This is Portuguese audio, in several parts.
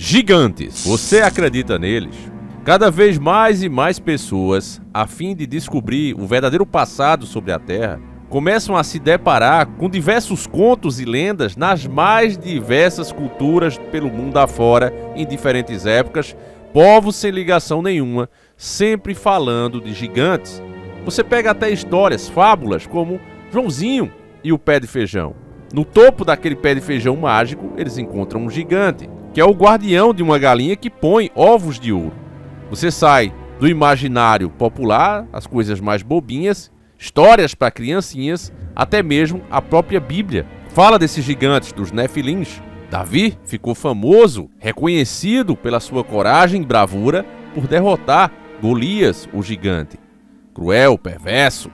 Gigantes, você acredita neles? Cada vez mais e mais pessoas, a fim de descobrir o verdadeiro passado sobre a Terra, começam a se deparar com diversos contos e lendas nas mais diversas culturas pelo mundo afora, em diferentes épocas, povos sem ligação nenhuma, sempre falando de gigantes. Você pega até histórias, fábulas, como Joãozinho e o pé de feijão. No topo daquele pé de feijão mágico, eles encontram um gigante, que é o guardião de uma galinha que põe ovos de ouro. Você sai do imaginário popular, as coisas mais bobinhas, histórias para criancinhas, até mesmo a própria Bíblia fala desses gigantes, dos Nefilins. Davi ficou famoso, reconhecido pela sua coragem e bravura por derrotar Golias, o gigante. Cruel, perverso.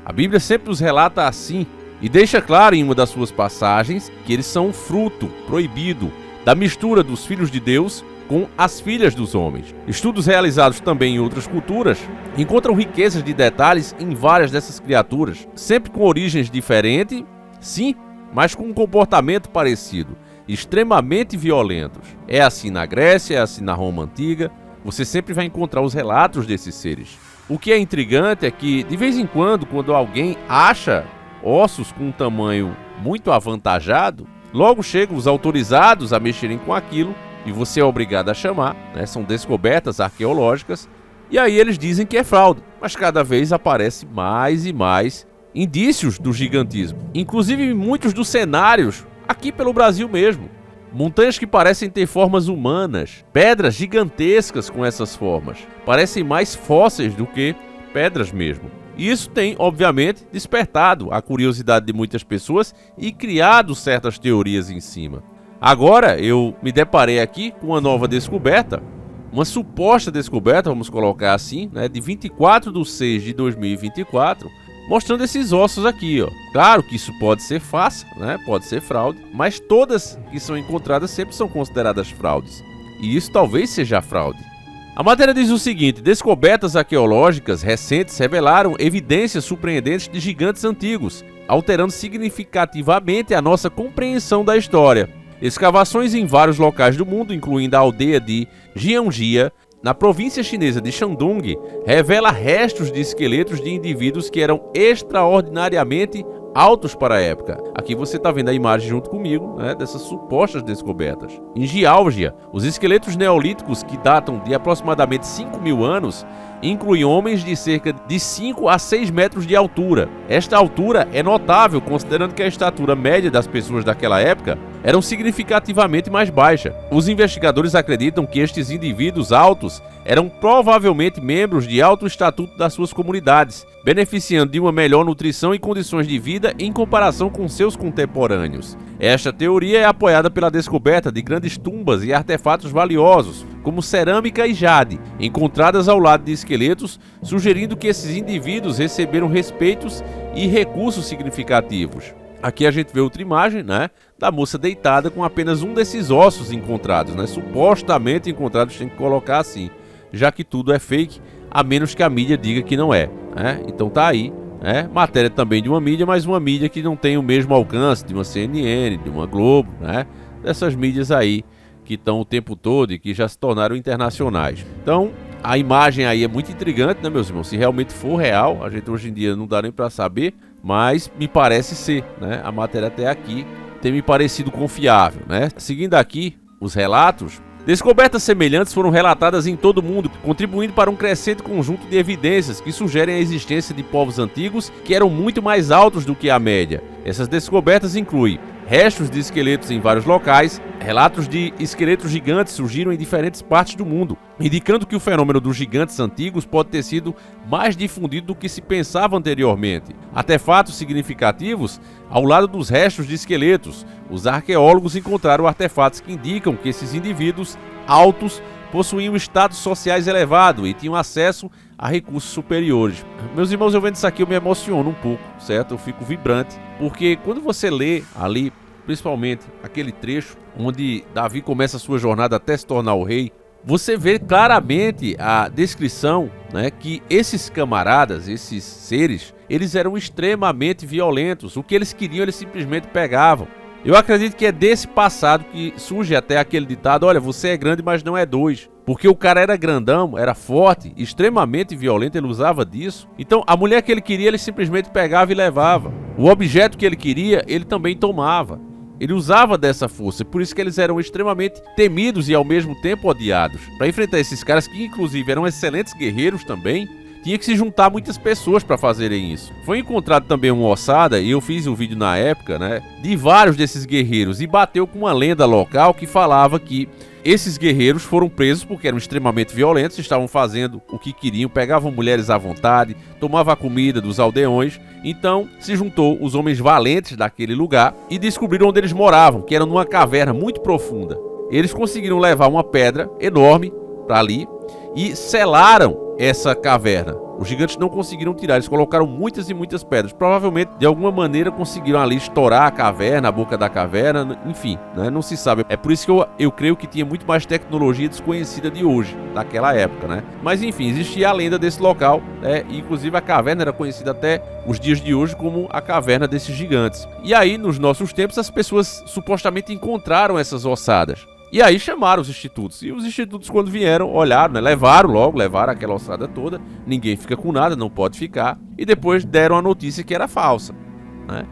A Bíblia sempre os relata assim e deixa claro em uma das suas passagens que eles são fruto proibido da mistura dos filhos de Deus com as filhas dos homens. Estudos realizados também em outras culturas encontram riquezas de detalhes em várias dessas criaturas, sempre com origens diferentes, sim, mas com um comportamento parecido, extremamente violentos. É assim na Grécia, é assim na Roma Antiga, você sempre vai encontrar os relatos desses seres. O que é intrigante é que, de vez em quando alguém acha ossos com um tamanho muito avantajado, logo chegam os autorizados a mexerem com aquilo e você é obrigado a chamar, né? São descobertas arqueológicas, e aí eles dizem que é fraude, mas cada vez aparece mais e mais indícios do gigantismo, inclusive em muitos dos cenários, aqui pelo Brasil mesmo. Montanhas que parecem ter formas humanas, pedras gigantescas com essas formas, parecem mais fósseis do que pedras mesmo. E isso tem, obviamente, despertado a curiosidade de muitas pessoas e criado certas teorias em cima. Agora eu me deparei aqui com uma nova descoberta, uma suposta descoberta, vamos colocar assim, né, de 24 de 6 de 2024, mostrando esses ossos aqui, ó. Claro que isso pode ser farsa, né, pode ser fraude, mas todas que são encontradas sempre são consideradas fraudes. E isso talvez seja fraude. A matéria diz o seguinte: descobertas arqueológicas recentes revelaram evidências surpreendentes de gigantes antigos, alterando significativamente a nossa compreensão da história. Escavações em vários locais do mundo, incluindo a aldeia de Jiangjia, na província chinesa de Shandong, revela restos de esqueletos de indivíduos que eram extraordinariamente altos para a época. Aqui você está vendo a imagem junto comigo, né, dessas supostas descobertas. Em Geórgia, os esqueletos neolíticos, que datam de aproximadamente 5.000 anos, incluem homens de cerca de 5 a 6 metros de altura. Esta altura é notável considerando que a estatura média das pessoas daquela época era significativamente mais baixa. Os investigadores acreditam que estes indivíduos altos eram provavelmente membros de alto estatuto das suas comunidades, beneficiando de uma melhor nutrição e condições de vida em comparação com seus contemporâneos. Esta teoria é apoiada pela descoberta de grandes tumbas e artefatos valiosos, como cerâmica e jade, encontradas ao lado de esqueletos, sugerindo que esses indivíduos receberam respeitos e recursos significativos. Aqui a gente vê outra imagem, né, da moça deitada com apenas um desses ossos encontrados, né, supostamente encontrados, tem que colocar assim, já que tudo é fake, a menos que a mídia diga que não é, né? Então tá aí, né? Matéria também de uma mídia, mas uma mídia que não tem o mesmo alcance de uma CNN, de uma Globo, né? Dessas mídias aí que estão o tempo todo e que já se tornaram internacionais. Então, a imagem aí é muito intrigante, né, meus irmãos? Se realmente for real, a gente hoje em dia não dá nem para saber, mas me parece ser, né? A matéria até aqui tem me parecido confiável, né? Seguindo aqui os relatos, descobertas semelhantes foram relatadas em todo o mundo, contribuindo para um crescente conjunto de evidências que sugerem a existência de povos antigos que eram muito mais altos do que a média. Essas descobertas incluem restos de esqueletos em vários locais, relatos de esqueletos gigantes surgiram em diferentes partes do mundo, indicando que o fenômeno dos gigantes antigos pode ter sido mais difundido do que se pensava anteriormente. Artefatos significativos ao lado dos restos de esqueletos. Os arqueólogos encontraram artefatos que indicam que esses indivíduos altos possuíam status sociais elevado e tinham acesso a recursos superiores. Meus irmãos, eu vendo isso aqui eu me emociono um pouco, certo? Eu fico vibrante, porque quando você lê ali, principalmente aquele trecho onde Davi começa a sua jornada até se tornar o rei, você vê claramente a descrição, né, que esses camaradas, esses seres, eles eram extremamente violentos. O que eles queriam, eles simplesmente pegavam. Eu acredito que é desse passado que surge até aquele ditado: olha, você é grande, mas não é dois. Porque o cara era grandão, era forte, extremamente violento, ele usava disso. Então, a mulher que ele queria, ele simplesmente pegava e levava. O objeto que ele queria, ele também tomava. Ele usava dessa força, por isso que eles eram extremamente temidos e ao mesmo tempo odiados. Para enfrentar esses caras, que inclusive eram excelentes guerreiros também, tinha que se juntar muitas pessoas para fazerem isso. Foi encontrado também uma ossada, e eu fiz um vídeo na época, né, de vários desses guerreiros, e bateu com uma lenda local que falava que esses guerreiros foram presos porque eram extremamente violentos, estavam fazendo o que queriam, pegavam mulheres à vontade, tomavam a comida dos aldeões. Então se juntou os homens valentes daquele lugar e descobriram onde eles moravam, que era numa caverna muito profunda. Eles conseguiram levar uma pedra enorme para ali e selaram essa caverna. Os gigantes não conseguiram tirar, eles colocaram muitas e muitas pedras. Provavelmente, de alguma maneira, conseguiram ali estourar a caverna, a boca da caverna, enfim, né? Não se sabe. É por isso que eu creio que tinha muito mais tecnologia desconhecida de hoje, daquela época, né? Mas enfim, existia a lenda desse local, né? E, inclusive a caverna era conhecida até os dias de hoje como a caverna desses gigantes. E aí, nos nossos tempos, as pessoas supostamente encontraram essas ossadas. E aí chamaram os institutos. E os institutos, quando vieram, olharam, né? Levaram aquela ossada toda. Ninguém fica com nada, não pode ficar. E depois deram a notícia que era falsa, né?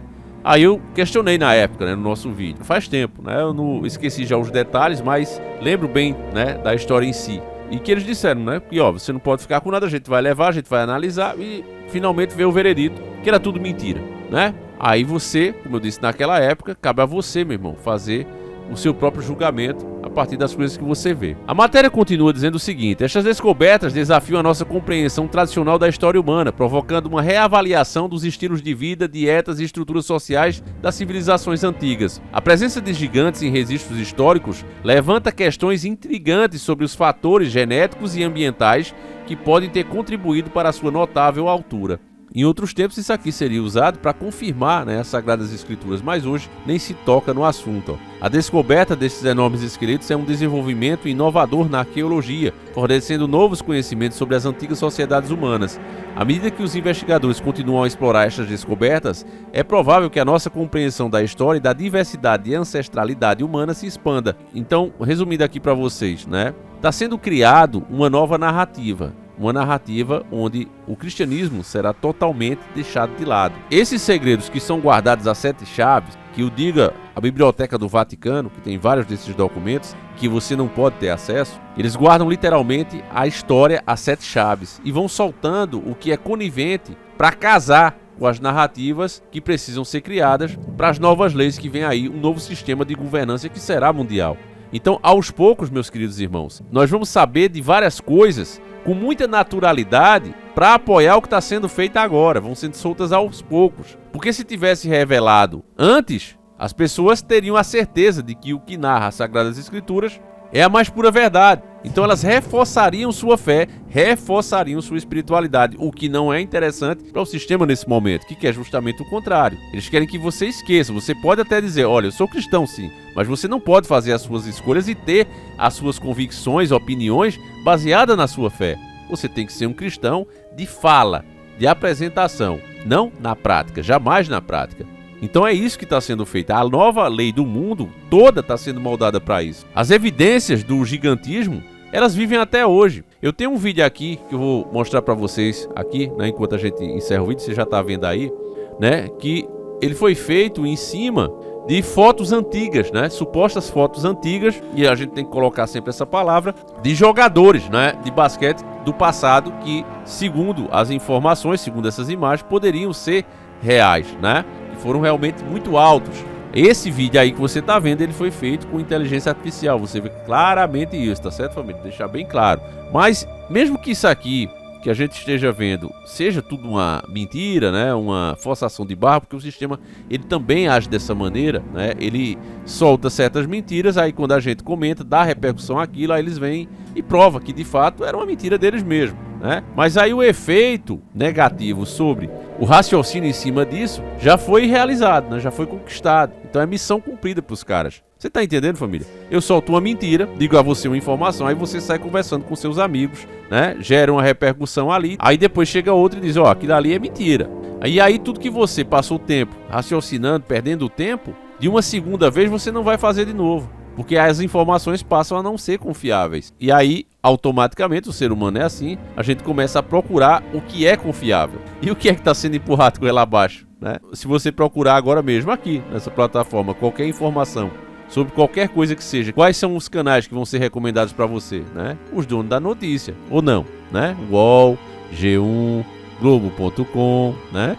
Aí eu questionei na época, né, no nosso vídeo. Faz tempo, né? Eu não esqueci já os detalhes, mas lembro bem, né, da história em si. E que eles disseram, né? Que ó, você não pode ficar com nada, a gente vai levar, a gente vai analisar e finalmente ver o veredito, que era tudo mentira, né? Aí você, como eu disse naquela época, cabe a você, meu irmão, fazer o seu próprio julgamento a partir das coisas que você vê. A matéria continua dizendo o seguinte: estas descobertas desafiam a nossa compreensão tradicional da história humana, provocando uma reavaliação dos estilos de vida, dietas e estruturas sociais das civilizações antigas. A presença de gigantes em registros históricos levanta questões intrigantes sobre os fatores genéticos e ambientais que podem ter contribuído para a sua notável altura. Em outros tempos isso aqui seria usado para confirmar, né, as Sagradas Escrituras, mas hoje nem se toca no assunto. A descoberta destes enormes esqueletos é um desenvolvimento inovador na arqueologia, fornecendo novos conhecimentos sobre as antigas sociedades humanas. À medida que os investigadores continuam a explorar estas descobertas, é provável que a nossa compreensão da história e da diversidade e ancestralidade humana se expanda. Então, resumindo aqui para vocês, né, está sendo criado uma nova narrativa. Uma narrativa onde o cristianismo será totalmente deixado de lado. Esses segredos que são guardados a 7 chaves, que o diga a Biblioteca do Vaticano, que tem vários desses documentos, que você não pode ter acesso, eles guardam literalmente a história a 7 chaves e vão soltando o que é conivente para casar com as narrativas que precisam ser criadas para as novas leis que vem aí, um novo sistema de governança que será mundial. Então, aos poucos, meus queridos irmãos, nós vamos saber de várias coisas com muita naturalidade para apoiar o que está sendo feito agora. Vão sendo soltas aos poucos. Porque se tivesse revelado antes, as pessoas teriam a certeza de que o que narra as Sagradas Escrituras é a mais pura verdade. Então elas reforçariam sua fé, reforçariam sua espiritualidade, o que não é interessante para o sistema nesse momento, que quer justamente o contrário. Eles querem que você esqueça. Você pode até dizer, olha, eu sou cristão sim, mas você não pode fazer as suas escolhas e ter as suas convicções, opiniões baseadas na sua fé. Você tem que ser um cristão de fala, de apresentação, não na prática, jamais na prática. Então é isso que está sendo feito. A nova lei do mundo toda está sendo moldada para isso. As evidências do gigantismo, elas vivem até hoje. Eu tenho um vídeo aqui que eu vou mostrar para vocês aqui, né, enquanto a gente encerra o vídeo, você já está vendo aí, né, que ele foi feito em cima de fotos antigas, né, supostas fotos antigas, e a gente tem que colocar sempre essa palavra, de jogadores, né, de basquete do passado que, segundo as informações, segundo essas imagens, poderiam ser reais, né? Que foram realmente muito altos. Esse vídeo aí que você tá vendo, ele foi feito com inteligência artificial. Você vê claramente isso, tá certo, família? Deixar bem claro. Mas, mesmo que isso aqui que a gente esteja vendo seja tudo uma mentira, né? Uma forçação de barra, porque o sistema, ele também age dessa maneira, né? Ele solta certas mentiras, aí quando a gente comenta, dá repercussão àquilo, aí eles vêm e prova que de fato era uma mentira deles mesmos, né? Mas aí o efeito negativo sobre o raciocínio em cima disso já foi realizado, né? Já foi conquistado. Então é missão cumprida para os caras. Você tá entendendo, família? Eu solto uma mentira, digo a você uma informação, aí você sai conversando com seus amigos, né? Gera uma repercussão ali, aí depois chega outro e diz, ó, aquilo ali é mentira. E aí tudo que você passou o tempo raciocinando, perdendo o tempo, De uma segunda vez você não vai fazer de novo, porque as informações passam a não ser confiáveis. E aí, automaticamente, o ser humano é assim, a gente começa a procurar o que é confiável. E o que é que está sendo empurrado com ela abaixo, né? Se você procurar agora mesmo aqui, nessa plataforma, qualquer informação sobre qualquer coisa que seja, quais são os canais que vão ser recomendados para você, né? Os donos da notícia, ou não, né? UOL, G1, Globo.com, né?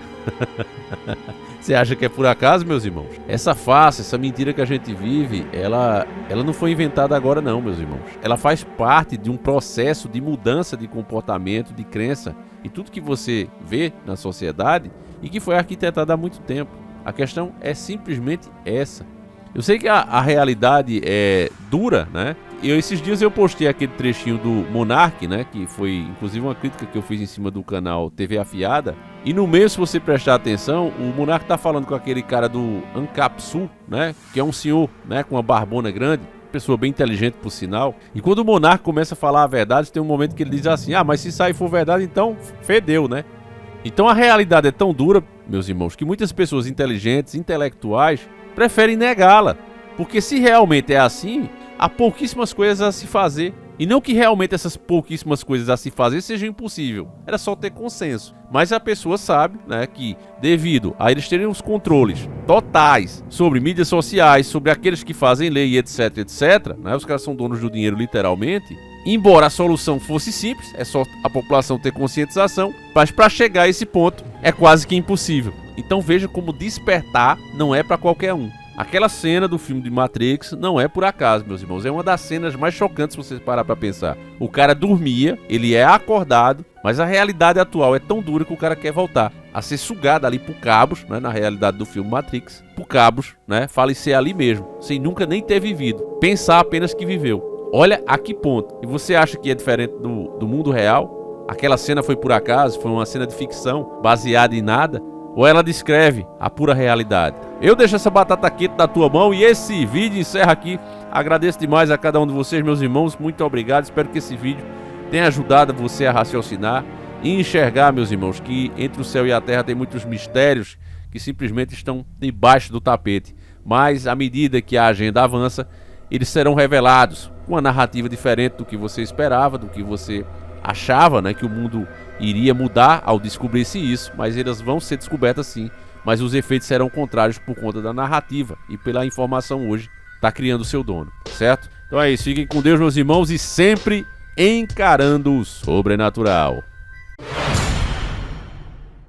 Você acha que é por acaso, meus irmãos? Essa farsa, essa mentira que a gente vive, ela não foi inventada agora não, meus irmãos. Ela faz parte de um processo de mudança de comportamento, de crença e tudo que você vê na sociedade e que foi arquitetado há muito tempo. A questão é simplesmente essa. Eu sei que a realidade é dura, né? Esses dias eu postei aquele trechinho do Monark, né? Que foi inclusive uma crítica que eu fiz em cima do canal TV Afiada. E no meio, se você prestar atenção, o Monark tá falando com aquele cara do Ancapsul, né? Que é um senhor, né? Com uma barbona grande. Pessoa bem inteligente, por sinal. E quando o Monark começa a falar a verdade, tem um momento que ele diz assim: ah, mas se sair for verdade, então fedeu, né? Então a realidade é tão dura, meus irmãos, que muitas pessoas inteligentes, intelectuais, preferem negá-la, porque se realmente é assim, há pouquíssimas coisas a se fazer. E não que realmente essas pouquíssimas coisas a se fazer sejam impossível, era só ter consenso. Mas a pessoa sabe, né, que devido a eles terem os controles totais sobre mídias sociais, sobre aqueles que fazem lei, etc, etc, né, os caras são donos do dinheiro literalmente. Embora a solução fosse simples, é só a população ter conscientização, mas para chegar a esse ponto é quase que impossível. Então veja como despertar não é para qualquer um. Aquela cena do filme de Matrix não é por acaso, meus irmãos. É uma das cenas mais chocantes se você parar pra pensar. O cara dormia, ele é acordado, mas a realidade atual é tão dura que o cara quer voltar a ser sugado ali por cabos, né, na realidade do filme Matrix, por cabos, né, falecer ali mesmo, sem nunca nem ter vivido. Pensar apenas que viveu. Olha a que ponto. E você acha que é diferente do mundo real? Aquela cena foi por acaso? Foi uma cena de ficção baseada em nada? Ou ela descreve a pura realidade? Eu deixo essa batata quente na tua mão e esse vídeo encerra aqui. Agradeço demais a cada um de vocês, meus irmãos. Muito obrigado. Espero que esse vídeo tenha ajudado você a raciocinar e enxergar, meus irmãos, que entre o céu e a terra tem muitos mistérios que simplesmente estão debaixo do tapete. Mas à medida que a agenda avança, eles serão revelados com uma narrativa diferente do que você esperava, do que você achava, né, que o mundo iria mudar ao descobrir-se isso, mas elas vão ser descobertas sim, mas os efeitos serão contrários por conta da narrativa e pela informação hoje está criando o seu dono, certo? Então é isso, fiquem com Deus, meus irmãos, e sempre encarando o sobrenatural.